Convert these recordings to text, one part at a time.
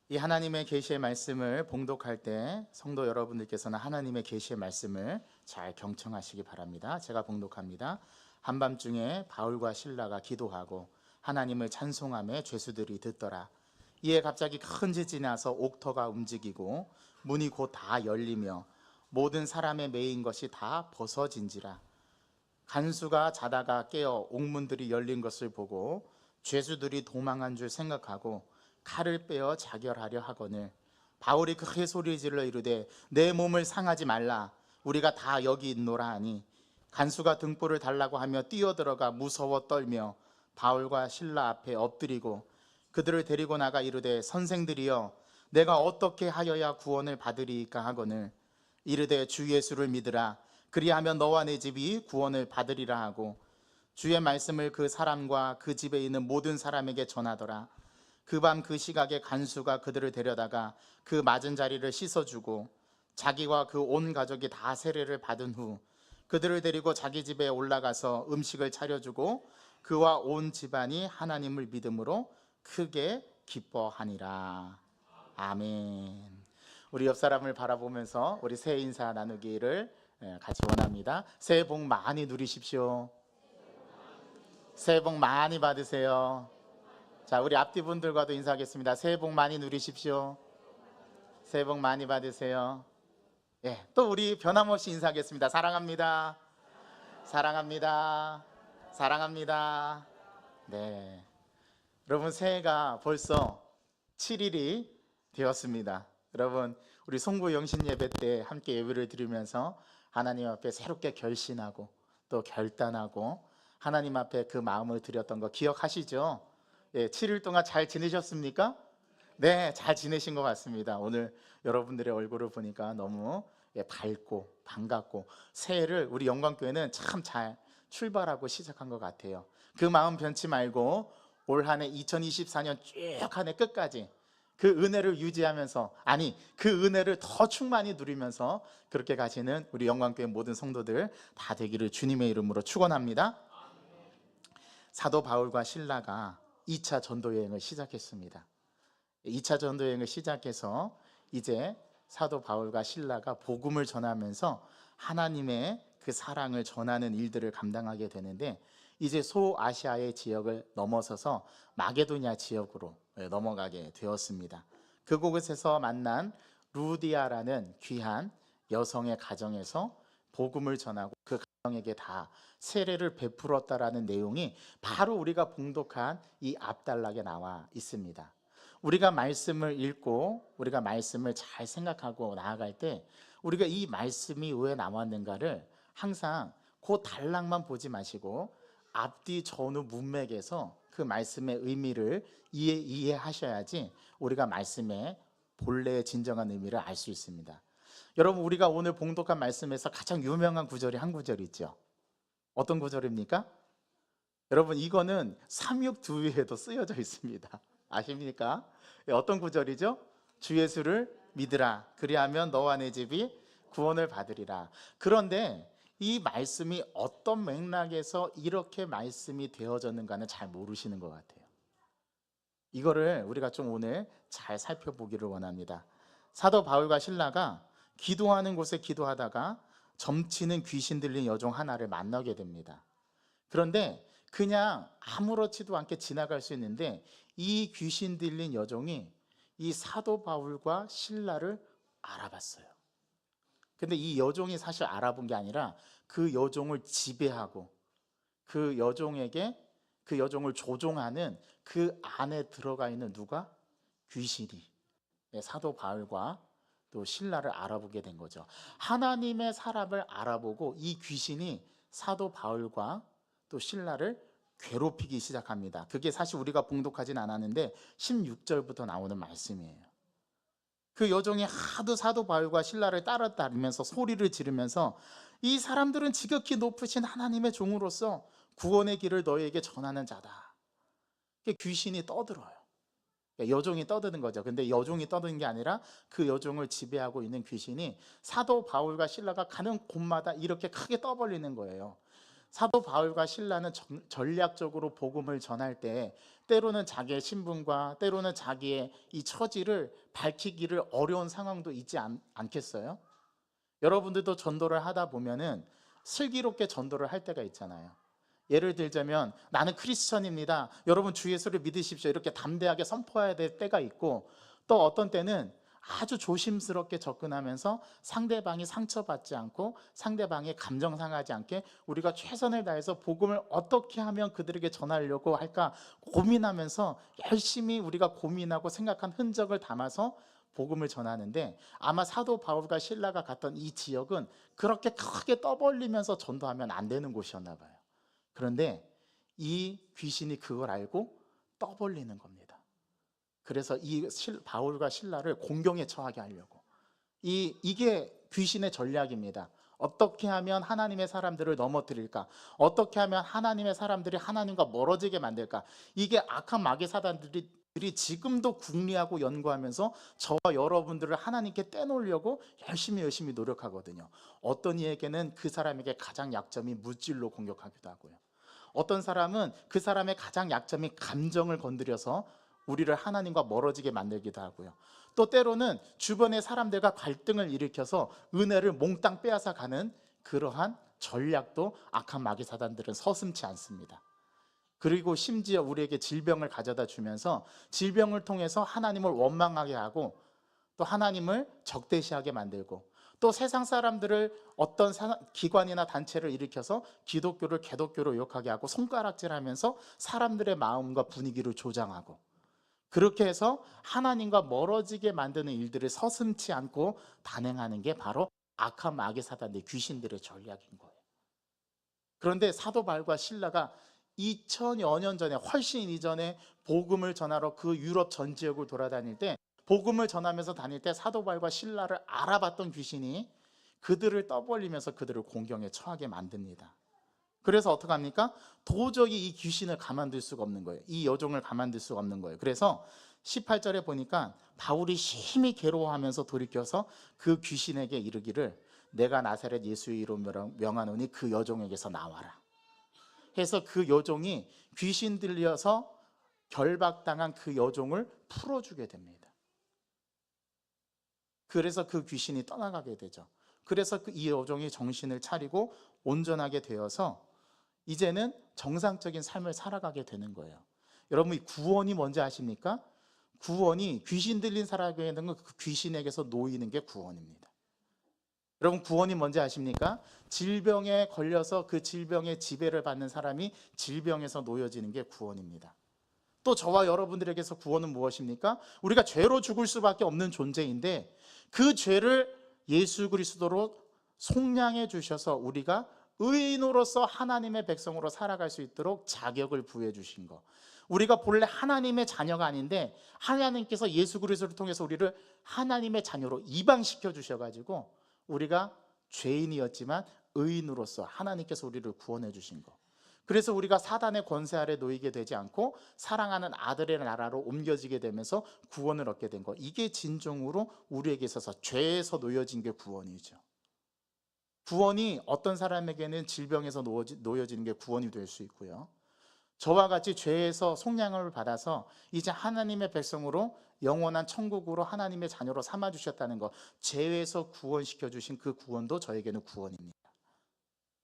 이 하나님의 계시의 말씀을 봉독할 때 성도 여러분들께서는 하나님의 계시의 말씀을 잘 경청하시기 바랍니다. 제가 봉독합니다. 한밤중에 바울과 실라가 기도하고 하나님을 찬송하며 죄수들이 듣더라. 이에 갑자기 큰 지진이 나서 옥터가 움직이고 문이 곧 다 열리며 모든 사람의 매인 것이 다 벗어진지라. 간수가 자다가 깨어 옥문들이 열린 것을 보고 죄수들이 도망한 줄 생각하고 칼을 빼어 자결하려 하거늘 바울이 크게 소리 질러 이르되 내 몸을 상하지 말라, 우리가 다 여기 있노라 하니 간수가 등불을 달라고 하며 뛰어들어가 무서워 떨며 바울과 실라 앞에 엎드리고 그들을 데리고 나가 이르되 선생들이여 내가 어떻게 하여야 구원을 받으리이까 하거늘 이르되 주 예수를 믿으라, 그리하면 너와 내 집이 구원을 받으리라 하고 주의 말씀을 그 사람과 그 집에 있는 모든 사람에게 전하더라. 그 밤 그 시각에 간수가 그들을 데려다가 그 맞은 자리를 씻어주고 자기와 그 온 가족이 다 세례를 받은 후 그들을 데리고 자기 집에 올라가서 음식을 차려주고 그와 온 집안이 하나님을 믿음으로 크게 기뻐하니라. 아멘. 우리 옆 사람을 바라보면서 우리 새해 인사 나누기를 같이 원합니다. 새해 복 많이 누리십시오. 새해 복 많이 받으세요. 자, 우리 앞뒤 분들과도 인사하겠습니다. 새해 복 많이 누리십시오. 새해 복 많이 받으세요. 예, 또 우리 변함없이 인사하겠습니다. 사랑합니다. 사랑합니다. 사랑합니다. 네, 여러분 새해가 벌써 7일이 되었습니다. 여러분 우리 송구 영신 예배 때 함께 예배를 드리면서 하나님 앞에 새롭게 결신하고 또 결단하고 하나님 앞에 그 마음을 드렸던 거 기억하시죠? 예, 7일 동안 잘 지내셨습니까? 네, 잘 지내신 것 같습니다. 오늘 여러분들의 얼굴을 보니까 너무 밝고 반갑고 새해를 우리 영광교회는 참 잘 출발하고 시작한 것 같아요. 그 마음 변치 말고 올 한 해 2024년 쭉 한 해 끝까지 그 은혜를 유지하면서, 아니 그 은혜를 더 충만히 누리면서 그렇게 가시는 우리 영광교회 모든 성도들 다 되기를 주님의 이름으로 축원합니다. 사도 바울과 실라가 2차 전도 여행을 시작했습니다. 2차 전도 여행을 시작해서 이제 사도 바울과 실라가 복음을 전하면서 하나님의 그 사랑을 전하는 일들을 감당하게 되는데, 이제 소아시아의 지역을 넘어서서 마게도냐 지역으로 넘어가게 되었습니다. 그곳에서 만난 루디아라는 귀한 여성의 가정에서 복음을 전하고 그 가정에게 다 세례를 베풀었다라는 내용이 바로 우리가 봉독한 이 앞단락에 나와 있습니다. 우리가 말씀을 읽고 우리가 말씀을 잘 생각하고 나아갈 때 우리가 이 말씀이 왜 나왔는가를 항상 그 단락만 보지 마시고 앞뒤 전후 문맥에서 그 말씀의 의미를 이해하셔야지 우리가 말씀의 본래의 진정한 의미를 알 수 있습니다. 여러분 우리가 오늘 봉독한 말씀에서 가장 유명한 구절이 한 구절 있죠. 어떤 구절입니까? 여러분 이거는 삼육두유에도 쓰여져 있습니다. 아십니까? 어떤 구절이죠? 주 예수를 믿으라, 그리하면 너와 내 집이 구원을 받으리라. 그런데 이 말씀이 어떤 맥락에서 이렇게 말씀이 되어졌는가는 잘 모르시는 것 같아요. 이거를 우리가 좀 오늘 잘 살펴보기를 원합니다. 사도 바울과 실라가 기도하는 곳에 기도하다가 점치는 귀신 들린 여종 하나를 만나게 됩니다. 그런데 그냥 아무렇지도 않게 지나갈 수 있는데 이 귀신 들린 여종이 이 사도 바울과 실라를 알아봤어요. 근데 이 여종이 사실 알아본 게 아니라 그 여종을 지배하고 그 여종에게 그 여종을 조종하는 그 안에 들어가 있는 누가? 귀신이 사도 바울과 또 실라를 알아보게 된 거죠. 하나님의 사람을 알아보고 이 귀신이 사도 바울과 또 실라를 괴롭히기 시작합니다. 그게 사실 우리가 봉독하진 않았는데 16절부터 나오는 말씀이에요. 그 여종이 하도 사도 바울과 실라를 따라다니면서 소리를 지르면서 이 사람들은 지극히 높으신 하나님의 종으로서 구원의 길을 너희에게 전하는 자다. 귀신이 떠들어요. 여종이 떠드는 거죠. 근데 여종이 떠드는 게 아니라 그 여종을 지배하고 있는 귀신이 사도 바울과 실라가 가는 곳마다 이렇게 크게 떠벌리는 거예요. 사도 바울과 실라는 전략적으로 복음을 전할 때 때로는 자기의 신분과 때로는 자기의 이 처지를 밝히기를 어려운 상황도 있지 않겠어요? 여러분들도 전도를 하다 보면은 슬기롭게 전도를 할 때가 있잖아요. 예를 들자면 나는 크리스천입니다. 여러분 주 예수를 믿으십시오. 이렇게 담대하게 선포해야 될 때가 있고, 또 어떤 때는 아주 조심스럽게 접근하면서 상대방이 상처받지 않고 상대방이 감정 상하지 않게 우리가 최선을 다해서 복음을 어떻게 하면 그들에게 전하려고 할까 고민하면서 열심히 우리가 고민하고 생각한 흔적을 담아서 복음을 전하는데, 아마 사도 바울과 실라가 갔던 이 지역은 그렇게 크게 떠벌리면서 전도하면 안 되는 곳이었나 봐요. 그런데 이 귀신이 그걸 알고 떠벌리는 겁니다. 그래서 이 바울과 실라를 공경에 처하게 하려고. 이게 귀신의 전략입니다. 어떻게 하면 하나님의 사람들을 넘어뜨릴까? 어떻게 하면 하나님의 사람들이 하나님과 멀어지게 만들까? 이게 악한 마귀 사단들이 지금도 궁리하고 연구하면서 저와 여러분들을 하나님께 떼놓으려고 열심히 노력하거든요. 어떤 이에게는 그 사람에게 가장 약점이 물질로 공격하기도 하고요. 어떤 사람은 그 사람의 가장 약점이 감정을 건드려서 우리를 하나님과 멀어지게 만들기도 하고요. 또 때로는 주변의 사람들과 갈등을 일으켜서 은혜를 몽땅 빼앗아 가는 그러한 전략도 악한 마귀 사단들은 서슴지 않습니다. 그리고 심지어 우리에게 질병을 가져다 주면서 질병을 통해서 하나님을 원망하게 하고 또 하나님을 적대시하게 만들고, 또 세상 사람들을 어떤 기관이나 단체를 일으켜서 기독교를 개독교로 욕하게 하고 손가락질하면서 사람들의 마음과 분위기를 조장하고, 그렇게 해서 하나님과 멀어지게 만드는 일들을 서슴지 않고 단행하는 게 바로 악한 마귀 사단들, 귀신들의 전략인 거예요. 그런데 사도 바울과 실라가 2000여 년 전에, 훨씬 이전에 복음을 전하러 그 유럽 전 지역을 돌아다닐 때, 복음을 전하면서 다닐 때 사도 바울과 실라를 알아봤던 귀신이 그들을 떠벌리면서 그들을 공경에 처하게 만듭니다. 그래서 어떻게 합니까? 도저히 이 귀신을 가만둘 수가 없는 거예요. 이 여종을 가만둘 수가 없는 거예요. 그래서 18절에 보니까 바울이 심히 괴로워하면서 돌이켜서 그 귀신에게 이르기를 내가 나사렛 예수의 이름으로 명하노니 그 여종에게서 나와라 해서 그 여종이 귀신 들려서 결박당한 그 여종을 풀어주게 됩니다. 그래서 그 귀신이 떠나가게 되죠. 그래서 이 여종이 정신을 차리고 온전하게 되어서 이제는 정상적인 삶을 살아가게 되는 거예요. 여러분, 이 구원이 뭔지 아십니까? 구원이 귀신 들린 사람에게는 그 귀신에게서 놓이는 게 구원입니다. 여러분, 구원이 뭔지 아십니까? 질병에 걸려서 그 질병의 지배를 받는 사람이 질병에서 놓여지는 게 구원입니다. 또 저와 여러분들에게서 구원은 무엇입니까? 우리가 죄로 죽을 수밖에 없는 존재인데 그 죄를 예수 그리스도로 속량해 주셔서 우리가 의인으로서 하나님의 백성으로 살아갈 수 있도록 자격을 부여해 주신 거. 우리가 본래 하나님의 자녀가 아닌데 하나님께서 예수 그리스도를 통해서 우리를 하나님의 자녀로 입양시켜 주셔가지고 우리가 죄인이었지만 의인으로서 하나님께서 우리를 구원해 주신 거. 그래서 우리가 사단의 권세 아래 놓이게 되지 않고 사랑하는 아들의 나라로 옮겨지게 되면서 구원을 얻게 된 거. 이게 진정으로 우리에게 있어서 죄에서 놓여진 게 구원이죠. 구원이 어떤 사람에게는 질병에서 놓여지는 게 구원이 될 수 있고요. 저와 같이 죄에서 속량을 받아서 이제 하나님의 백성으로 영원한 천국으로 하나님의 자녀로 삼아주셨다는 것, 죄에서 구원시켜 주신 그 구원도 저에게는 구원입니다.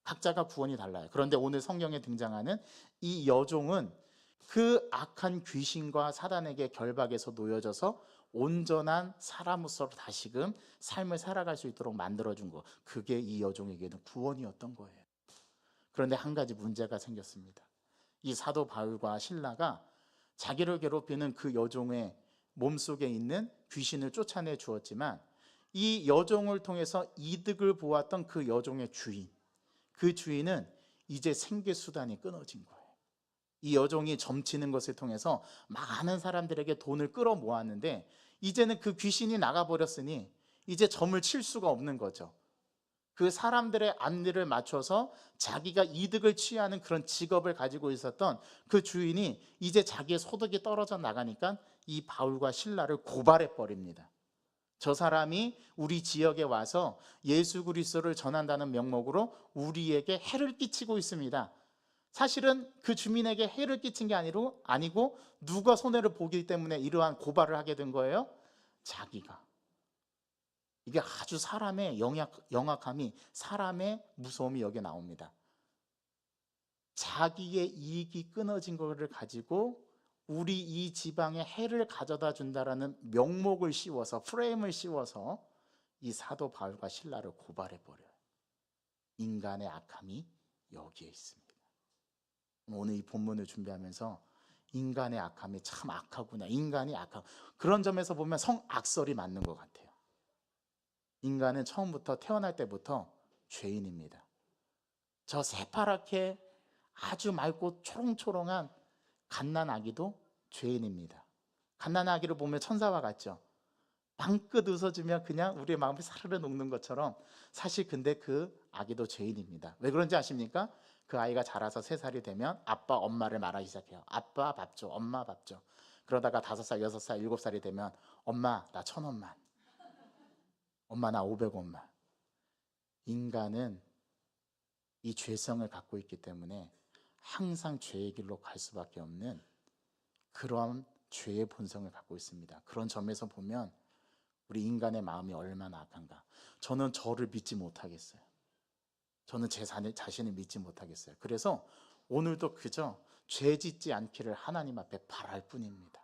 각자가 구원이 달라요. 그런데 오늘 성경에 등장하는 이 여종은 그 악한 귀신과 사단에게 결박해서 놓여져서 온전한 사람으로서 다시금 삶을 살아갈 수 있도록 만들어준 거, 그게 이 여종에게는 구원이었던 거예요. 그런데 한 가지 문제가 생겼습니다. 이 사도 바울과 실라가 자기를 괴롭히는 그 여종의 몸속에 있는 귀신을 쫓아내 주었지만 이 여종을 통해서 이득을 보았던 그 여종의 주인, 그 주인은 이제 생계수단이 끊어진 거예요. 이 여종이 점치는 것을 통해서 많은 사람들에게 돈을 끌어모았는데 이제는 그 귀신이 나가버렸으니 이제 점을 칠 수가 없는 거죠. 그 사람들의 안리를 맞춰서 자기가 이득을 취하는 그런 직업을 가지고 있었던 그 주인이 이제 자기의 소득이 떨어져 나가니까 이 바울과 실라를 고발해 버립니다. 저 사람이 우리 지역에 와서 예수 그리스도를 전한다는 명목으로 우리에게 해를 끼치고 있습니다. 사실은 그 주민에게 해를 끼친 게 아니고 누가 손해를 보기 때문에 이러한 고발을 하게 된 거예요? 자기가. 이게 아주 사람의 영악함이, 사람의 무서움이 여기에 나옵니다. 자기의 이익이 끊어진 것을 가지고 우리 이 지방에 해를 가져다 준다라는 명목을 씌워서, 프레임을 씌워서 이 사도 바울과 실라를 고발해 버려요. 인간의 악함이 여기에 있습니다. 오늘 이 본문을 준비하면서 인간의 악함이 참 악하구나, 인간이 악하고, 그런 점에서 보면 성악설이 맞는 것 같아요. 인간은 처음부터, 태어날 때부터 죄인입니다. 저 새파랗게 아주 맑고 초롱초롱한 갓난아기도 죄인입니다. 갓난아기를 보면 천사와 같죠. 방긋 웃어주면 그냥 우리의 마음이 사르르 녹는 것처럼, 사실 근데 그 아기도 죄인입니다. 왜 그런지 아십니까? 그 아이가 자라서 3살이 되면 아빠 엄마를 말하기 시작해요. 아빠 밥 줘, 엄마 밥 줘. 그러다가 5살, 6살, 7살이 되면 엄마 나 1,000원만, 엄마 나 500원만. 인간은 이 죄성을 갖고 있기 때문에 항상 죄의 길로 갈 수밖에 없는 그런 죄의 본성을 갖고 있습니다. 그런 점에서 보면 우리 인간의 마음이 얼마나 악한가. 저는 저를 믿지 못하겠어요. 저는 제 자신을 믿지 못하겠어요. 그래서 오늘도 그저 죄 짓지 않기를 하나님 앞에 바랄 뿐입니다.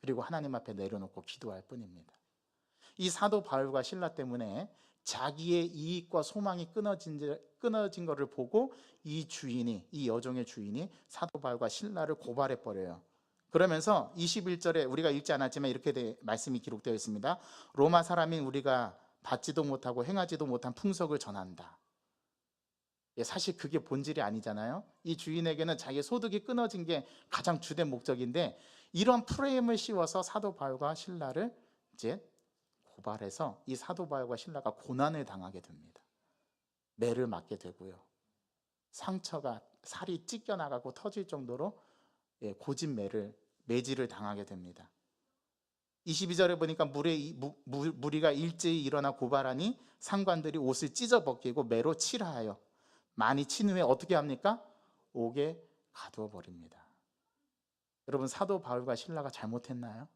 그리고 하나님 앞에 내려놓고 기도할 뿐입니다. 이 사도 바울과 실라 때문에 자기의 이익과 소망이 끊어진 것을 보고 이 여종의 주인이 사도 바울과 실라를 고발해 버려요. 그러면서 21절에 우리가 읽지 않았지만 이렇게 말씀이 기록되어 있습니다. 로마 사람인 우리가 받지도 못하고 행하지도 못한 풍속을 전한다. 사실 그게 본질이 아니잖아요. 이 주인에게는 자기의 소득이 끊어진 게 가장 주된 목적인데, 이런 프레임을 씌워서 사도 바울과 실라를 이제 고발해서 이 사도 바울과 실라가 고난을 당하게 됩니다. 매를 맞게 되고요. 상처가, 살이 찢겨나가고 터질 정도로 고진 매질을 당하게 됩니다. 22절에 보니까 무리가 일제히 일어나 고발하니 상관들이 옷을 찢어 벗기고 매로 칠하여 많이 친 후에 어떻게 합니까? 옥에 가두어 버립니다. 여러분, 사도 바울과 실라가 잘못했나요?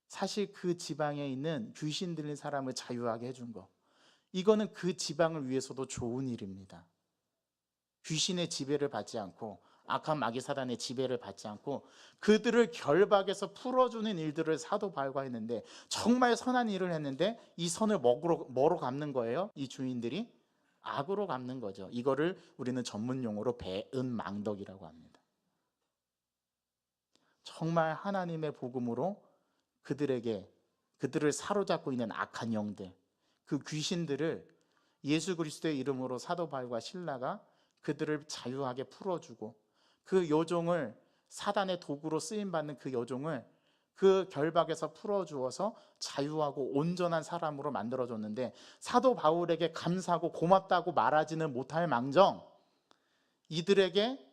사실 그 지방에 있는 귀신 들린 사람을 자유하게 해준 거, 이거는 그 지방을 위해서도 좋은 일입니다. 귀신의 지배를 받지 않고, 악한 마귀 사단의 지배를 받지 않고 그들을 결박해서 풀어주는 일들을 사도 바울과 했는데, 정말 선한 일을 했는데 이 선을 뭐로 갚는 거예요? 이 주인들이 악으로 갚는 거죠. 이거를 우리는 전문 용어로 배은망덕이라고 합니다. 정말 하나님의 복음으로 그들을 사로잡고 있는 악한 영들, 그 귀신들을 예수 그리스도의 이름으로 사도 바울과 실라가 그들을 자유하게 풀어주고, 그 요종을, 사단의 도구로 쓰임받는 그 요종을 그 결박에서 풀어주어서 자유하고 온전한 사람으로 만들어줬는데, 사도 바울에게 감사하고 고맙다고 말하지는 못할 망정, 이들에게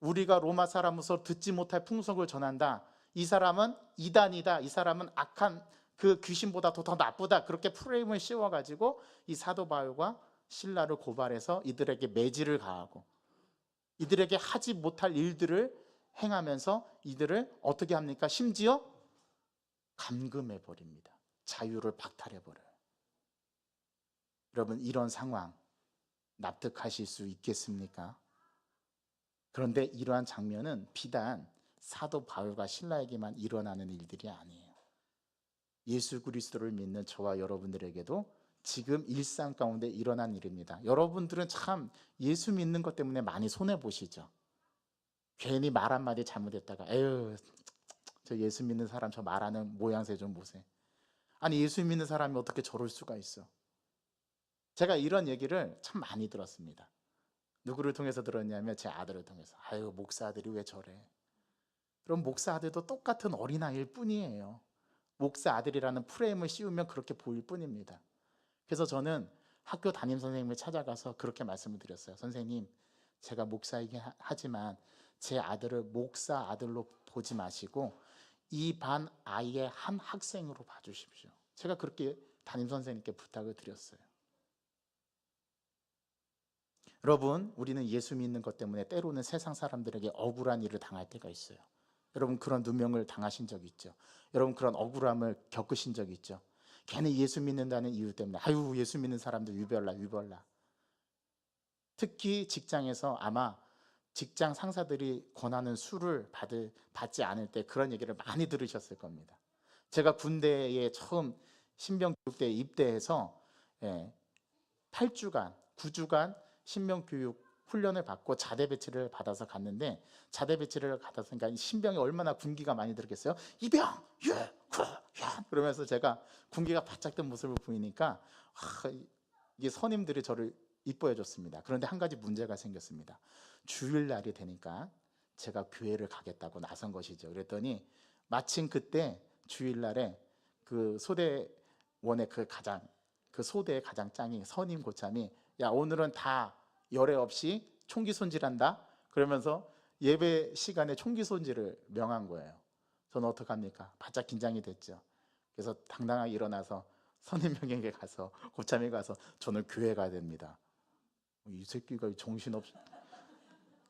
우리가 로마 사람으로서 듣지 못할 풍속을 전한다, 이 사람은 이단이다, 이 사람은 악한 그 귀신보다 더 나쁘다, 그렇게 프레임을 씌워가지고 이 사도 바울과 실라를 고발해서 이들에게 매질을 가하고 이들에게 하지 못할 일들을 행하면서 이들을 어떻게 합니까? 심지어 감금해 버립니다. 자유를 박탈해 버려요. 여러분, 이런 상황 납득하실 수 있겠습니까? 그런데 이러한 장면은 비단 사도 바울과 실라에게만 일어나는 일들이 아니에요. 예수 그리스도를 믿는 저와 여러분들에게도 지금 일상 가운데 일어난 일입니다. 여러분들은 참 예수 믿는 것 때문에 많이 손해보시죠. 괜히 말 한마디 잘못했다가 에휴, 저 예수 믿는 사람 저 말하는 모양새 좀 보세요. 아니, 예수 믿는 사람이 어떻게 저럴 수가 있어. 제가 이런 얘기를 참 많이 들었습니다. 누구를 통해서 들었냐면 제 아들을 통해서. 아유, 목사 아들이 왜 저래. 그럼 목사 아들도 똑같은 어린아이일 뿐이에요. 목사 아들이라는 프레임을 씌우면 그렇게 보일 뿐입니다. 그래서 저는 학교 담임 선생님을 찾아가서 그렇게 말씀을 드렸어요. 선생님, 제가 목사이긴 하지만 제 아들을 목사 아들로 보지 마시고 이 반 아이의 한 학생으로 봐주십시오. 제가 그렇게 담임선생님께 부탁을 드렸어요. 여러분, 우리는 예수 믿는 것 때문에 때로는 세상 사람들에게 억울한 일을 당할 때가 있어요. 여러분, 그런 누명을 당하신 적 있죠? 여러분, 그런 억울함을 겪으신 적 있죠? 괜히 예수 믿는다는 이유 때문에 아유, 예수 믿는 사람들 유별나 유별나. 특히 직장에서 아마 직장 상사들이 권하는 술을 받지 않을 때 그런 얘기를 많이 들으셨을 겁니다. 제가 군대에 처음 신병교육대에 입대해서 8주간, 9주간 신병교육 훈련을 받고 자대 배치를 받아서 갔는데, 자대 배치를 받았으니까 신병이 얼마나 군기가 많이 들겠어요? 이병, 유, 구, 현 그러면서 제가 군기가 바짝 든 모습을 보이니까 이게 선임들이 저를 이뻐해 줬습니다. 그런데 한 가지 문제가 생겼습니다. 주일날이 되니까 제가 교회를 가겠다고 나선 것이죠. 그랬더니 마침 그때 주일날에 그 소대원의 그 소대의 가장 짱이 선임 고참이 야, 오늘은 다 열애 없이 총기 손질한다. 그러면서 예배 시간에 총기 손질을 명한 거예요. 저는 어떡합니까? 바짝 긴장이 됐죠. 그래서 당당하게 일어나서 선임명에게 가서, 고참에 가서 저는 교회 가야 됩니다. 이 새끼가 정신없.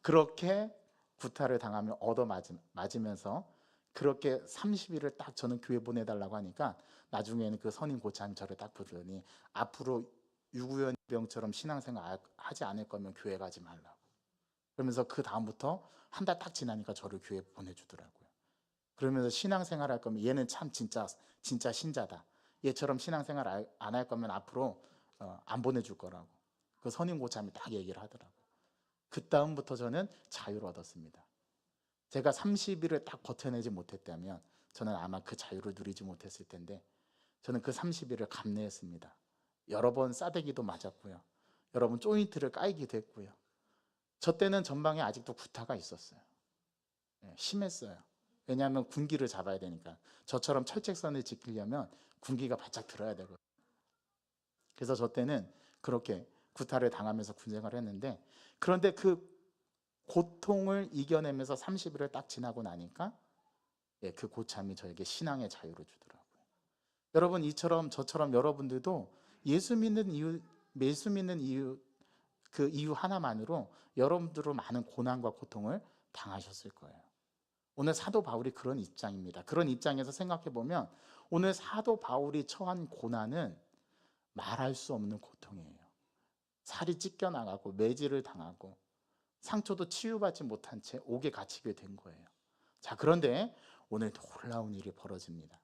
그렇게 구타를 당하며 얻어맞으면서 그렇게 30일을 딱 저는 교회 보내달라고 하니까 나중에는 그 선임 고참이 저를 딱 부르더니 앞으로 유구현 병처럼 신앙생활 하지 않을 거면 교회 가지 말라고. 그러면서 그 다음부터 한 달 딱 지나니까 저를 교회 보내주더라고요. 그러면서 신앙생활 할 거면 얘는 참 진짜 신자다. 얘처럼 신앙생활 안 할 거면 앞으로 안 보내줄 거라고. 그 선임 고참이 딱 얘기를 하더라고요. 그 다음부터 저는 자유를 얻었습니다. 제가 30일을 딱 버텨내지 못했다면 저는 아마 그 자유를 누리지 못했을 텐데, 저는 그 30일을 감내했습니다. 여러 번 싸대기도 맞았고요. 여러 번 조인트를 까이기도 했고요. 저 때는 전방에 아직도 구타가 있었어요. 심했어요. 왜냐하면 군기를 잡아야 되니까. 저처럼 철책선을 지키려면 군기가 바짝 들어야 되거든요. 그래서 저 때는 그렇게 구타를 당하면서 군생활을 했는데, 그런데 그 고통을 이겨내면서 30일을 딱 지나고 나니까 그 고참이 저에게 신앙의 자유를 주더라고요. 여러분, 이처럼 저처럼 여러분들도 예수 믿는 이유, 그 이유 하나만으로 여러분들은 많은 고난과 고통을 당하셨을 거예요. 오늘 사도 바울이 그런 입장입니다. 그런 입장에서 생각해 보면 오늘 사도 바울이 처한 고난은 말할 수 없는 고통이에요. 살이 찢겨나가고 매질을 당하고 상처도 치유받지 못한 채 옥에 갇히게 된 거예요. 자, 그런데 오늘 놀라운 일이 벌어집니다.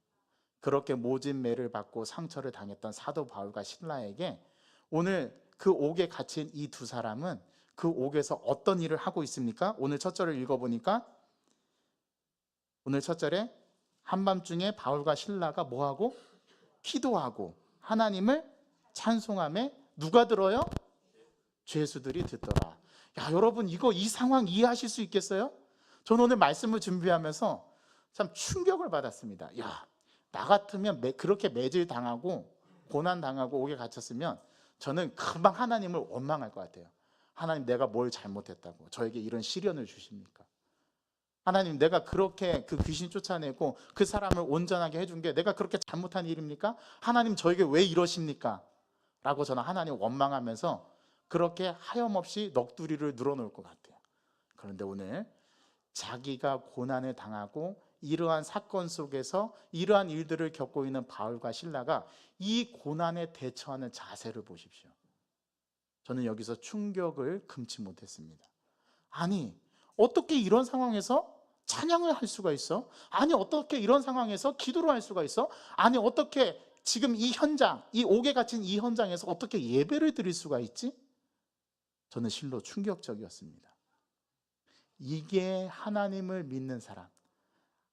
그렇게 모진 매를 받고 상처를 당했던 사도 바울과 실라에게 오늘 그 옥에 갇힌 이 두 사람은 그 옥에서 어떤 일을 하고 있습니까? 오늘 첫 절을 읽어보니까 오늘 첫 절에 한밤중에 바울과 실라가 뭐하고? 기도하고 하나님을 찬송하며 누가 들어요? 죄수들이 듣더라. 야, 여러분, 이 상황 이해하실 수 있겠어요? 저는 오늘 말씀을 준비하면서 참 충격을 받았습니다. 야, 나 같으면 그렇게 매질 당하고 고난 당하고 옥에 갇혔으면 저는 금방 하나님을 원망할 것 같아요. 하나님, 내가 뭘 잘못했다고 저에게 이런 시련을 주십니까? 하나님, 내가 그렇게 그 귀신 쫓아내고 그 사람을 온전하게 해준 게 내가 그렇게 잘못한 일입니까? 하나님, 저에게 왜 이러십니까? 라고 저는 하나님 원망하면서 그렇게 하염없이 넋두리를 늘어놓을 것 같아요. 그런데 오늘 자기가 고난을 당하고 이러한 사건 속에서 이러한 일들을 겪고 있는 바울과 실라가 이 고난에 대처하는 자세를 보십시오. 저는 여기서 충격을 금치 못했습니다. 아니, 어떻게 이런 상황에서 찬양을 할 수가 있어? 아니, 어떻게 이런 상황에서 기도를 할 수가 있어? 아니, 어떻게 지금 이 현장, 이 옥에 갇힌 이 현장에서 어떻게 예배를 드릴 수가 있지? 저는 실로 충격적이었습니다. 이게 하나님을 믿는 사람,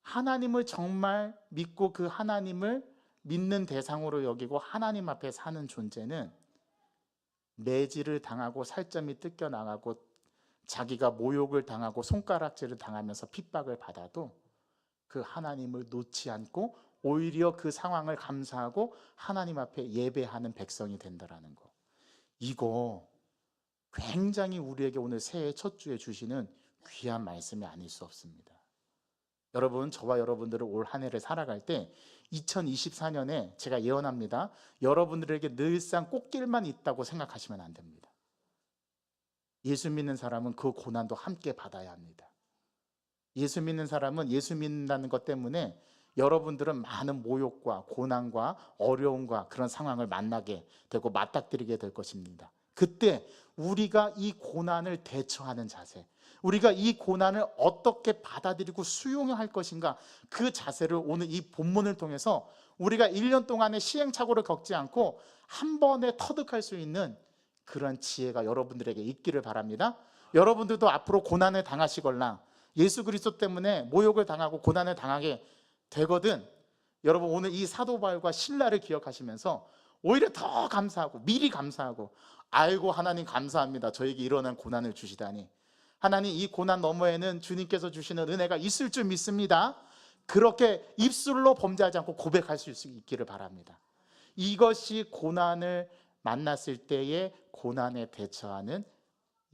하나님을 정말 믿고 그 하나님을 믿는 대상으로 여기고 하나님 앞에 사는 존재는 매질을 당하고 살점이 뜯겨나가고 자기가 모욕을 당하고 손가락질을 당하면서 핍박을 받아도 그 하나님을 놓지 않고 오히려 그 상황을 감사하고 하나님 앞에 예배하는 백성이 된다라는 거, 이거 굉장히 우리에게 오늘 새해 첫 주에 주시는 귀한 말씀이 아닐 수 없습니다. 여러분, 저와 여러분들은 올 한 해를 살아갈 때 2024년에 제가 예언합니다. 여러분들에게 늘상 꽃길만 있다고 생각하시면 안 됩니다. 예수 믿는 사람은 그 고난도 함께 받아야 합니다. 예수 믿는 사람은 예수 믿는다는 것 때문에 여러분들은 많은 모욕과 고난과 어려움과 그런 상황을 만나게 되고 맞닥뜨리게 될 것입니다. 그때 우리가 이 고난을 대처하는 자세, 우리가 이 고난을 어떻게 받아들이고 수용할 것인가, 그 자세를 오늘 이 본문을 통해서 우리가 1년 동안의 시행착오를 겪지 않고 한 번에 터득할 수 있는 그런 지혜가 여러분들에게 있기를 바랍니다. 여러분들도 앞으로 고난을 당하시거나 예수 그리스도 때문에 모욕을 당하고 고난을 당하게 되거든, 여러분 오늘 이 사도 바울과 신라를 기억하시면서 오히려 더 감사하고 미리 감사하고, 아이고 하나님 감사합니다. 저에게 일어난 고난을 주시다니. 하나님, 이 고난 너머에는 주님께서 주시는 은혜가 있을 줄 믿습니다. 그렇게 입술로 범죄하지 않고 고백할 수 있기를 바랍니다. 이것이 고난을 만났을 때의 고난에 대처하는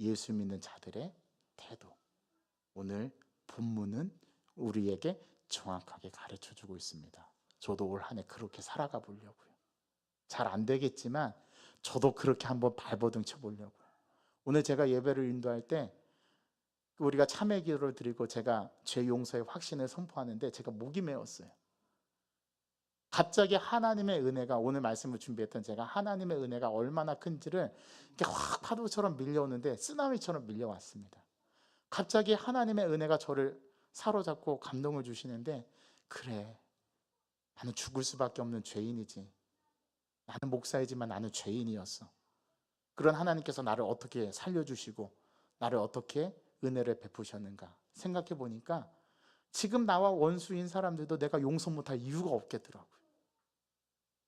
예수 믿는 자들의 태도. 오늘 본문은 우리에게 정확하게 가르쳐 주고 있습니다. 저도 올 한 해 그렇게 살아가 보려고요. 잘 안 되겠지만 저도 그렇게 한번 발버둥 쳐보려고요. 오늘 제가 예배를 인도할 때 우리가 참회 기도를 드리고 제가 죄 용서의 확신을 선포하는데 제가 목이 메었어요. 갑자기 하나님의 은혜가, 오늘 말씀을 준비했던 제가 하나님의 은혜가 얼마나 큰지를 이렇게 확 파도처럼 밀려오는데 쓰나미처럼 밀려왔습니다. 갑자기 하나님의 은혜가 저를 사로잡고 감동을 주시는데, 그래, 나는 죽을 수밖에 없는 죄인이지. 나는 목사이지만 나는 죄인이었어. 그런 하나님께서 나를 어떻게 살려주시고 나를 어떻게 은혜를 베푸셨는가 생각해 보니까 지금 나와 원수인 사람들도 내가 용서 못할 이유가 없겠더라고요.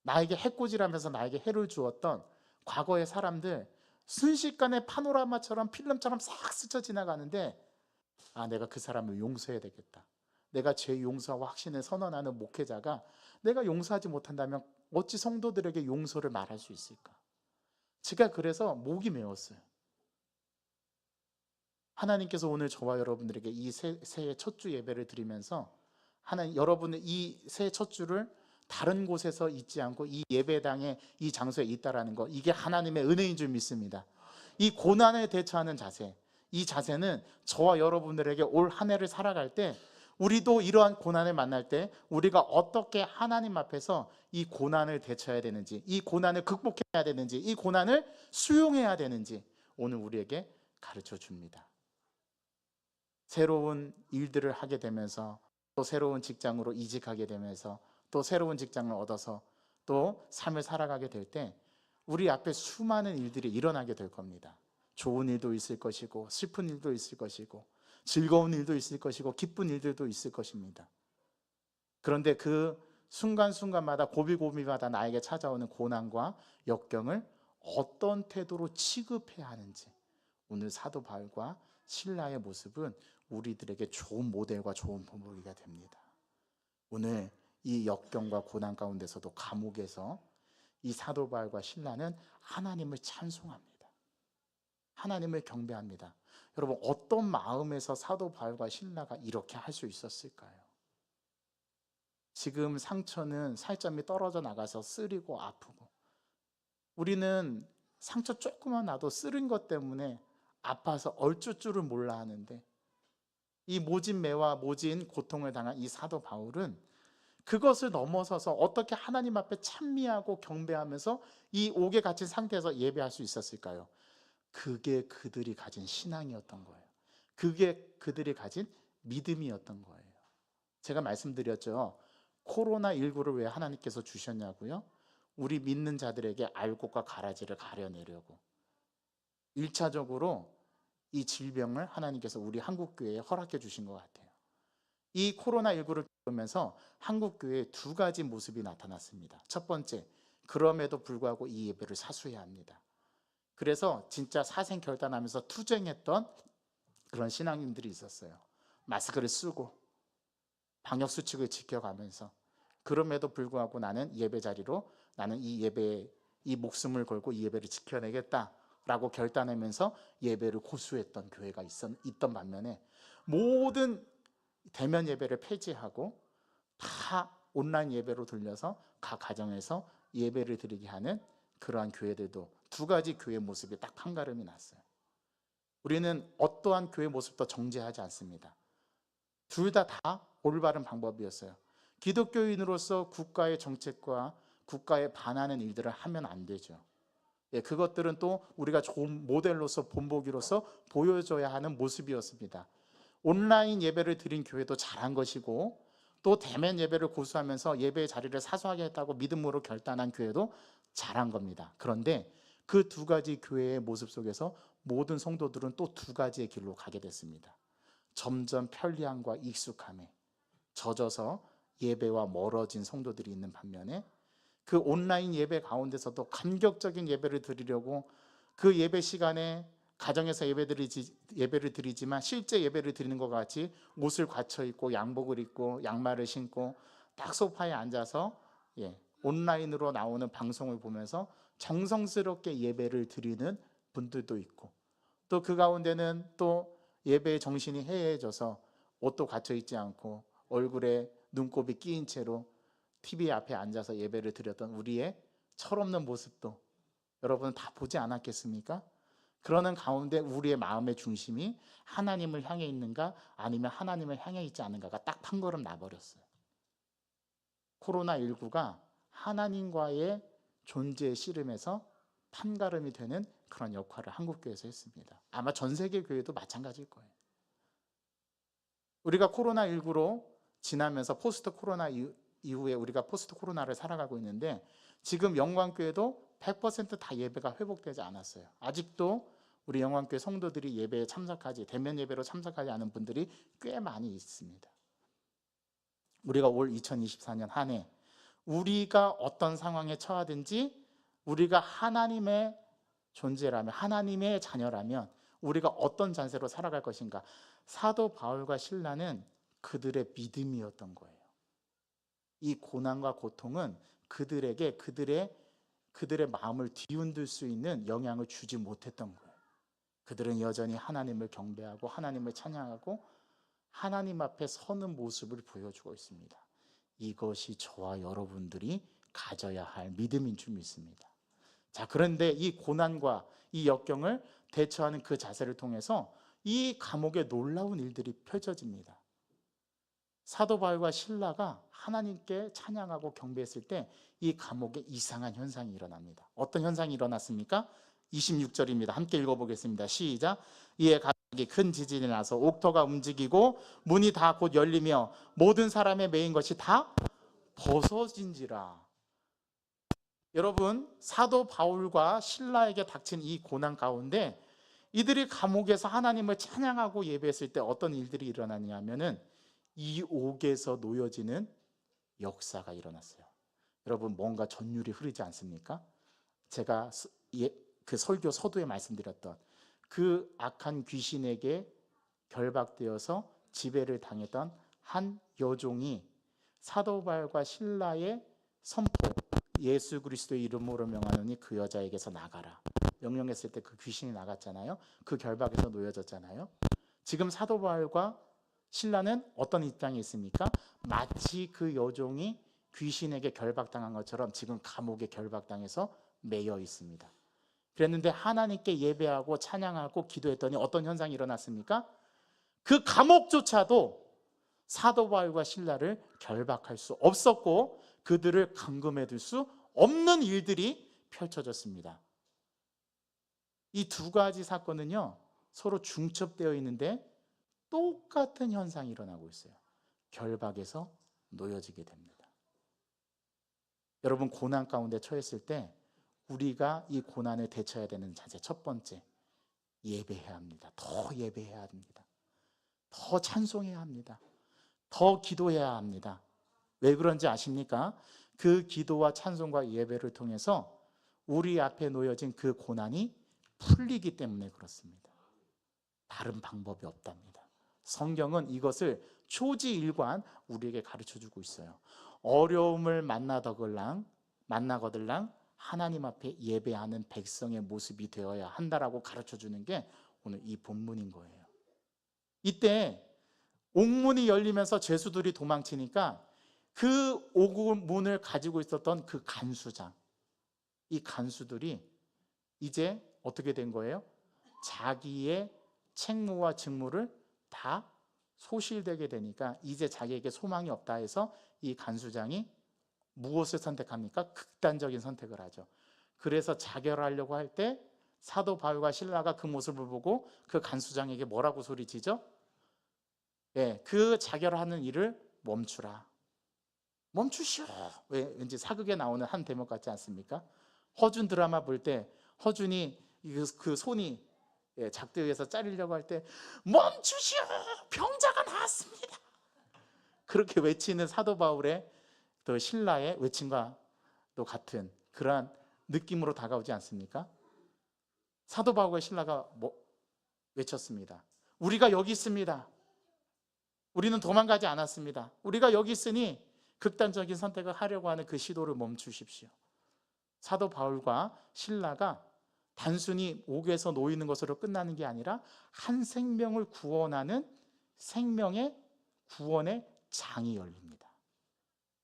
나에게 해코지라면서 나에게 해를 주었던 과거의 사람들 순식간에 파노라마처럼 필름처럼 싹 스쳐 지나가는데, 아, 내가 그 사람을 용서해야 되겠다. 내가 죄 용서와 확신을 선언하는 목회자가 내가 용서하지 못한다면 어찌 성도들에게 용서를 말할 수 있을까? 제가 그래서 목이 메었어요. 하나님께서 오늘 저와 여러분들에게 이 새해 첫 주 예배를 드리면서 하나님, 여러분의 이 새해 첫 주를 다른 곳에서 있지 않고 이 예배당에, 이 장소에 있다라는 것, 이게 하나님의 은혜인 줄 믿습니다. 이 고난에 대처하는 자세, 이 자세는 저와 여러분들에게 올 한 해를 살아갈 때 우리도 이러한 고난을 만날 때 우리가 어떻게 하나님 앞에서 이 고난을 대처해야 되는지, 이 고난을 극복해야 되는지, 이 고난을 수용해야 되는지 오늘 우리에게 가르쳐 줍니다. 새로운 일들을 하게 되면서 또 새로운 직장으로 이직하게 되면서 또 새로운 직장을 얻어서 또 삶을 살아가게 될 때 우리 앞에 수많은 일들이 일어나게 될 겁니다. 좋은 일도 있을 것이고 슬픈 일도 있을 것이고 즐거운 일도 있을 것이고 기쁜 일들도 있을 것입니다. 그런데 그 순간순간마다 고비고비마다 나에게 찾아오는 고난과 역경을 어떤 태도로 취급해야 하는지, 오늘 사도 바울과 신라의 모습은 우리들에게 좋은 모델과 좋은 본보기가 됩니다. 오늘 이 역경과 고난 가운데서도 감옥에서 이 사도 바울과 신라는 하나님을 찬송합니다. 하나님을 경배합니다. 여러분, 어떤 마음에서 사도 바울과 신라가 이렇게 할 수 있었을까요? 지금 상처는 살점이 떨어져 나가서 쓰리고 아프고, 우리는 상처 조금만 나도 쓰린 것 때문에 아파서 얼줄 줄을 몰라 하는데, 이 모진 매와 모진 고통을 당한 이 사도 바울은 그것을 넘어서서 어떻게 하나님 앞에 찬미하고 경배하면서 이 옥에 갇힌 상태에서 예배할 수 있었을까요? 그게 그들이 가진 신앙이었던 거예요. 그게 그들이 가진 믿음이었던 거예요. 제가 말씀드렸죠. 코로나19를 왜 하나님께서 주셨냐고요? 우리 믿는 자들에게 알곡과 가라지를 가려내려고. 1차적으로 이 질병을 하나님께서 우리 한국교회에 허락해 주신 것 같아요. 이 코로나19를 겪으면서 한국교회에 두 가지 모습이 나타났습니다. 첫 번째, 그럼에도 불구하고 이 예배를 사수해야 합니다. 그래서 진짜 사생결단하면서 투쟁했던 그런 신앙인들이 있었어요. 마스크를 쓰고 방역수칙을 지켜가면서, 그럼에도 불구하고 나는 예배 자리로, 나는 이 예배에 이 목숨을 걸고 이 예배를 지켜내겠다라고 결단하면서 예배를 고수했던 교회가 있던 반면에, 모든 대면 예배를 폐지하고 다 온라인 예배로 돌려서 각 가정에서 예배를 드리게 하는 그러한 교회들도 두 가지 교회 모습이 딱 판가름이 났어요. 우리는 어떠한 교회 모습도 정죄하지 않습니다. 둘 다 올바른 방법이었어요. 기독교인으로서 국가의 정책과 국가에 반하는 일들을 하면 안 되죠. 그것들은 또 우리가 좋은 모델로서 본보기로서 보여줘야 하는 모습이었습니다. 온라인 예배를 드린 교회도 잘한 것이고 또 대면 예배를 고수하면서 예배의 자리를 사수하게 했다고 믿음으로 결단한 교회도 잘한 겁니다. 그런데 그 두 가지 교회의 모습 속에서 모든 성도들은 또 두 가지의 길로 가게 됐습니다. 점점 편리함과 익숙함에 젖어서 예배와 멀어진 성도들이 있는 반면에 그 온라인 예배 가운데서도 감격적인 예배를 드리려고 그 예배 시간에 가정에서 예배를 드리지만 실제 예배를 드리는 것 같이 옷을 갖춰 입고 양복을 입고 양말을 신고 딱 소파에 앉아서 온라인으로 나오는 방송을 보면서 정성스럽게 예배를 드리는 분들도 있고 또 그 가운데는 또 예배의 정신이 해이해져서 옷도 갖춰 있지 않고 얼굴에 눈곱이 끼인 채로 TV 앞에 앉아서 예배를 드렸던 우리의 철없는 모습도 여러분 다 보지 않았겠습니까? 그러는 가운데 우리의 마음의 중심이 하나님을 향해 있는가 아니면 하나님을 향해 있지 않은가가 딱 한 걸음 나버렸어요. 코로나19가 하나님과의 존재의 씨름에서 판가름이 되는 그런 역할을 한국교회에서 했습니다. 아마 전 세계 교회도 마찬가지일 거예요. 우리가 코로나19로 지나면서 포스트 코로나 이후에 우리가 포스트 코로나를 살아가고 있는데 지금 영광교회도 100% 예배가 회복되지 않았어요. 아직도 우리 영광교회 성도들이 예배에 참석하지 대면 예배로 참석하지 않은 분들이 꽤 많이 있습니다. 우리가 올 2024년 한 해 우리가 어떤 상황에 처하든지 우리가 하나님의 존재라면 하나님의 자녀라면 우리가 어떤 잔세로 살아갈 것인가. 사도 바울과 실라는 그들의 믿음이었던 거예요. 이 고난과 고통은 그들에게 그들의 마음을 뒤흔들 수 있는 영향을 주지 못했던 거예요. 그들은 여전히 하나님을 경배하고 하나님을 찬양하고 하나님 앞에 서는 모습을 보여주고 있습니다. 이것이 저와 여러분들이 가져야 할 믿음인 줄 믿습니다. 자, 그런데 이 고난과 이 역경을 대처하는 그 자세를 통해서 이 감옥에 놀라운 일들이 펼쳐집니다. 사도 바울과 실라가 하나님께 찬양하고 경배했을 때 이 감옥에 이상한 현상이 일어납니다. 어떤 현상이 일어났습니까? 26절입니다. 함께 읽어보겠습니다. 시작. 이에 갑자기 큰 지진이 나서 옥토가 움직이고 문이 다 곧 열리며 모든 사람의 매인 것이 다 벗어진지라. 여러분, 사도 바울과 실라에게 닥친 이 고난 가운데 이들이 감옥에서 하나님을 찬양하고 예배했을 때 어떤 일들이 일어나냐면은 이 옥에서 놓여지는 역사가 일어났어요. 여러분, 뭔가 전율이 흐르지 않습니까? 제가 그 설교 서두에 말씀드렸던 그 악한 귀신에게 결박되어서 지배를 당했던 한 여종이 사도 바울과 실라의 선포, 예수 그리스도의 이름으로 명하노니 그 여자에게서 나가라, 명령했을 때 그 귀신이 나갔잖아요. 그 결박에서 놓여졌잖아요. 지금 사도 바울과 실라는 어떤 입장에 있습니까? 마치 그 여종이 귀신에게 결박당한 것처럼 지금 감옥에 결박당해서 매여 있습니다. 그랬는데 하나님께 예배하고 찬양하고 기도했더니 어떤 현상이 일어났습니까? 그 감옥조차도 사도 바울과 실라를 결박할 수 없었고 그들을 감금해 둘 수 없는 일들이 펼쳐졌습니다. 이 두 가지 사건은요, 서로 중첩되어 있는데 똑같은 현상이 일어나고 있어요. 결박에서 놓여지게 됩니다. 여러분, 고난 가운데 처했을 때 우리가 이 고난을 대처해야 되는 자세, 첫 번째, 예배해야 합니다. 더 예배해야 합니다. 더 찬송해야 합니다. 더 기도해야 합니다. 왜 그런지 아십니까? 그 기도와 찬송과 예배를 통해서 우리 앞에 놓여진 그 고난이 풀리기 때문에 그렇습니다. 다른 방법이 없답니다. 성경은 이것을 초지일관 우리에게 가르쳐주고 있어요. 어려움을 만나거들랑 하나님 앞에 예배하는 백성의 모습이 되어야 한다라고 가르쳐주는 게 오늘 이 본문인 거예요. 이때 옥문이 열리면서 죄수들이 도망치니까 그 옥문을 가지고 있었던 그 간수장, 이 간수들이 이제 어떻게 된 거예요? 자기의 책무와 직무를 다 소실되게 되니까 이제 자기에게 소망이 없다 해서 이 간수장이 무엇을 선택합니까? 극단적인 선택을 하죠. 그래서 자결하려고 할 때 사도 바울과 실라가 그 모습을 보고 그 간수장에게 뭐라고 소리치죠? 예, 그 자결하는 일을 멈추라. 멈추시오. 왠지 사극에 나오는 한 대목 같지 않습니까? 허준 드라마 볼 때 허준이 그 손이 작대에서 자르려고 할 때 멈추시오. 병자가 나왔습니다. 그렇게 외치는 사도 바울의 또 신라의 외침과 또 같은 그러한 느낌으로 다가오지 않습니까? 사도 바울과 신라가 외쳤습니다. 우리가 여기 있습니다. 우리는 도망가지 않았습니다. 우리가 여기 있으니 극단적인 선택을 하려고 하는 그 시도를 멈추십시오. 사도 바울과 신라가 단순히 옥에서 놓이는 것으로 끝나는 게 아니라 한 생명을 구원하는 생명의 구원의 장이 열립니다.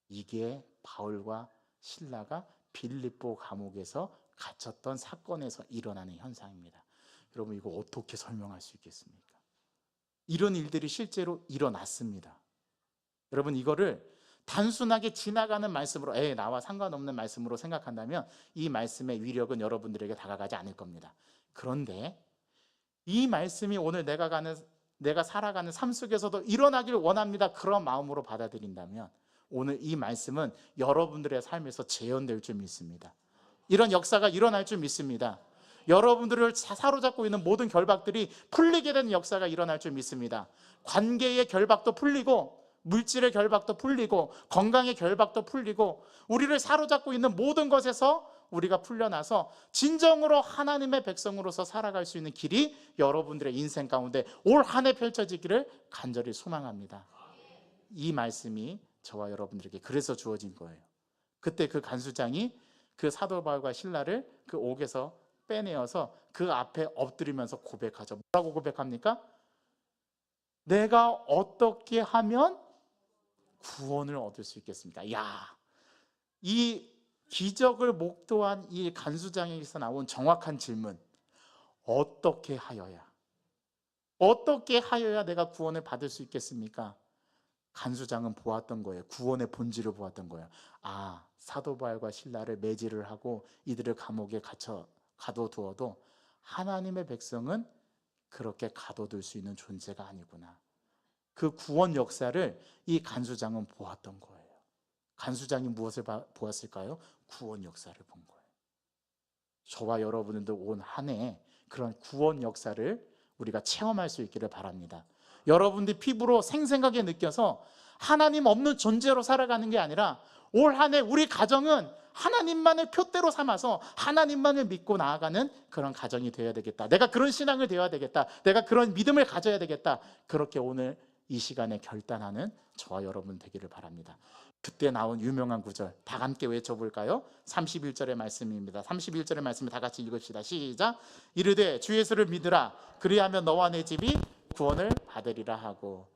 이게 바울과 신라가 빌립보 감옥에서 갇혔던 사건에서 일어나는 현상입니다. 여러분, 이거 어떻게 설명할 수 있겠습니까? 이런 일들이 실제로 일어났습니다. 여러분, 이거를 단순하게 지나가는 말씀으로 나와 상관없는 말씀으로 생각한다면 이 말씀의 위력은 여러분들에게 다가가지 않을 겁니다. 그런데 이 말씀이 오늘 내가 살아가는 삶 속에서도 일어나길 원합니다. 그런 마음으로 받아들인다면 오늘 이 말씀은 여러분들의 삶에서 재현될 줄 믿습니다. 이런 역사가 일어날 줄 믿습니다. 여러분들을 사로잡고 있는 모든 결박들이 풀리게 되는 역사가 일어날 줄 믿습니다. 관계의 결박도 풀리고 물질의 결박도 풀리고 건강의 결박도 풀리고 우리를 사로잡고 있는 모든 것에서 우리가 풀려나서 진정으로 하나님의 백성으로서 살아갈 수 있는 길이 여러분들의 인생 가운데 올 한 해 펼쳐지기를 간절히 소망합니다. 이 말씀이 저와 여러분들에게 그래서 주어진 거예요. 그때 그 간수장이 그 사도 바울과 신라를 그 옥에서 빼내어서 그 앞에 엎드리면서 고백하죠. 뭐라고 고백합니까? 내가 어떻게 하면 구원을 얻을 수 있겠습니까? 이 기적을 목도한 이 간수장에게서 나온 정확한 질문. 어떻게 하여야 내가 구원을 받을 수 있겠습니까? 간수장은 보았던 거예요. 구원의 본질을 보았던 거예요. 사도 바울과 신라를 매질을 하고 이들을 감옥에 가둬두어도 하나님의 백성은 그렇게 가둬둘 수 있는 존재가 아니구나. 그 구원 역사를 이 간수장은 보았던 거예요. 간수장이 무엇을 보았을까요? 구원 역사를 본 거예요. 저와 여러분들도 온 한 해 그런 구원 역사를 우리가 체험할 수 있기를 바랍니다. 여러분들이 피부로 생생하게 느껴서 하나님 없는 존재로 살아가는 게 아니라 올 한 해 우리 가정은 하나님만을 표대로 삼아서 하나님만을 믿고 나아가는 그런 가정이 되어야 되겠다. 내가 그런 신앙을 되어야 되겠다. 내가 그런 믿음을 가져야 되겠다. 그렇게 오늘 이 시간에 결단하는 저와 여러분 되기를 바랍니다. 그때 나온 유명한 구절 다 함께 외쳐볼까요? 31절의 말씀입니다. 31절의 말씀을 다 같이 읽읍시다. 시작. 이르되 주 예수를 믿으라. 그리하면 너와 내 집이 구원을 받으리라 하고.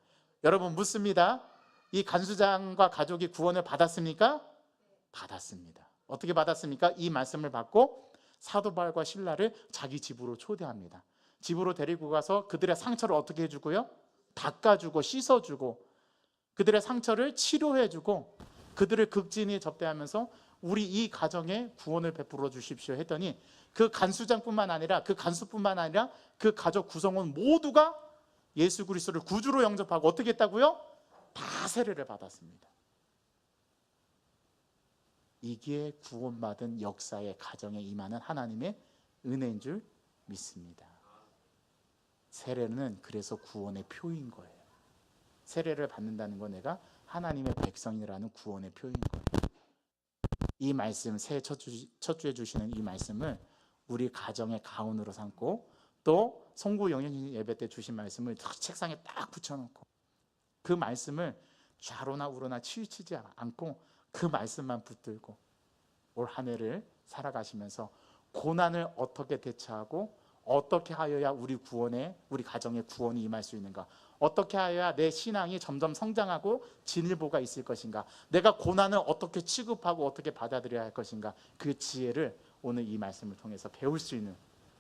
여러분 묻습니다. 이 간수장과 가족이 구원을 받았습니까? 받았습니다. 어떻게 받았습니까? 이 말씀을 받고 사도 바울과 신라를 자기 집으로 초대합니다. 집으로 데리고 가서 그들의 상처를 어떻게 해주고요? 닦아주고 씻어주고 그들의 상처를 치료해주고 그들을 극진히 접대하면서 우리 이 가정에 구원을 베풀어 주십시오 했더니 그 간수장뿐만 아니라 그 간수뿐만 아니라 그 가족 구성원 모두가 예수 그리스도를 구주로 영접하고 어떻게 했다고요? 다 세례를 받았습니다. 이게 구원받은 역사의 가정에 임하는 하나님의 은혜인 줄 믿습니다. 세례는 그래서 구원의 표인 거예요. 세례를 받는다는 건 내가 하나님의 백성이라는 구원의 표인 거예요. 이 말씀, 새해 첫 주에 주시는 이 말씀을 우리 가정의 가운으로 삼고 또 송구 영양 예배 때 주신 말씀을 책상에 딱 붙여놓고 그 말씀을 좌로나 우로나 치우치지 않고 그 말씀만 붙들고 올 한 해를 살아가시면서 고난을 어떻게 대처하고 어떻게 하여야 우리 구원에, 우리 가정에 구원이 임할 수 있는가? 어떻게 하여야 내 신앙이 점점 성장하고 진일보가 있을 것인가? 내가 고난을 어떻게 취급하고 어떻게 받아들여야 할 것인가? 그 지혜를 오늘 이 말씀을 통해서 배울 수 있는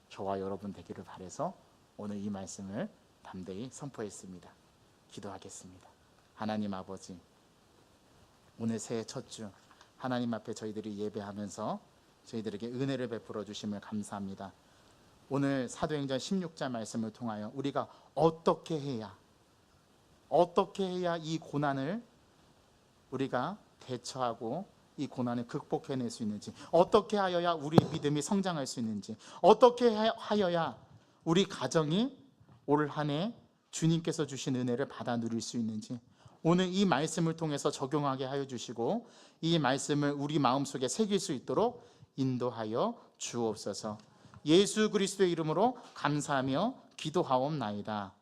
저와 여러분 되기를 바라서 오늘 이 말씀을 담대히 선포했습니다. 기도하겠습니다. 하나님 아버지, 오늘 새해 첫 주 하나님 앞에 저희들이 예배하면서 저희들에게 은혜를 베풀어 주심을 감사합니다. 오늘 사도행전 16장 말씀을 통하여 우리가 어떻게 해야 이 고난을 우리가 대처하고 이 고난을 극복해낼 수 있는지, 어떻게 하여야 우리의 믿음이 성장할 수 있는지, 어떻게 하여야 우리 가정이 올 한 해 주님께서 주신 은혜를 받아 누릴 수 있는지 오늘 이 말씀을 통해서 적용하게 하여 주시고 이 말씀을 우리 마음속에 새길 수 있도록 인도하여 주옵소서. 예수 그리스도의 이름으로 감사하며 기도하옵나이다.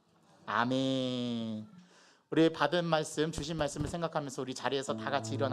아멘. 우리 받은 말씀, 주신 말씀을 생각하면서 우리 자리에서 다 같이 일어나